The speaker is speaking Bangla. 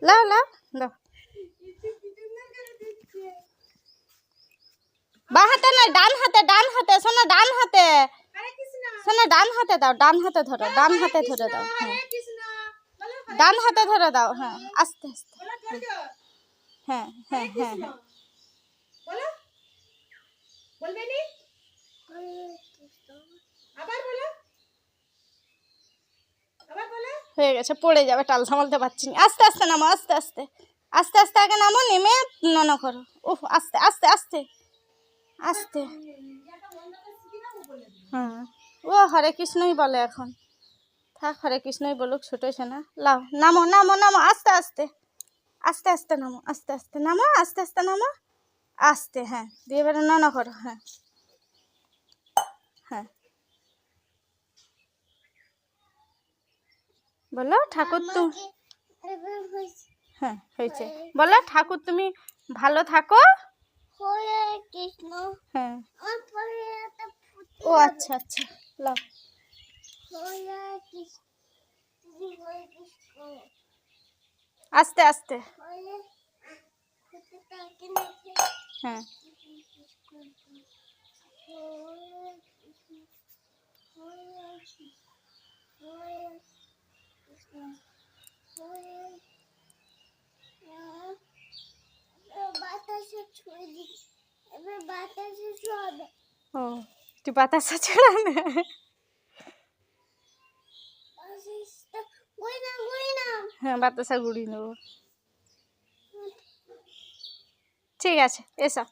লাও লাও দাও। বাঁ হাতে নয়, ডান হাতে, ডান হাতে শোনো, ডান হাতে শোনো, ডান হাতে দাও, ডান হাতে ধরো, ডান হাতে ধরে দাও। হ্যাঁ ডান হাতে ধরে দাও। হ্যাঁ আস্তে আস্তে। হ্যাঁ হ্যাঁ হ্যাঁ হ্যাঁ হয়ে গেছে, পড়ে যাবে, টাল সামালতে পারছি না। আস্তে আস্তে নামো, আস্তে আস্তে, আস্তে আস্তে আগে নামো, নেমে নন করো। উফ আস্তে আস্তে আস্তে আস্তে। হ্যাঁ ও হরে কৃষ্ণই বলে এখন, থাক হরে কৃষ্ণই বলুক, ছোট না। লাও নামো নামো নামো, আস্তে আস্তে, আস্তে আস্তে নামো, আস্তে আস্তে নামো, আস্তে আস্তে নামো, আস্তে। হ্যাঁ দিয়ে এবারে নন করো। হ্যাঁ হ্যাঁ বলো ঠাকুর তুমি, হ্যাঁ হয়েছে, বলো ঠাকুর তুমি ভালো থাকো। হ্যাঁ ও আচ্ছা আচ্ছা লাও। আস্তে আস্তে। হ্যাঁ ও তুই বাতাসা ছড়াবে। হ্যাঁ বাতাসা গুড়ি নেবো। ঠিক আছে এসো।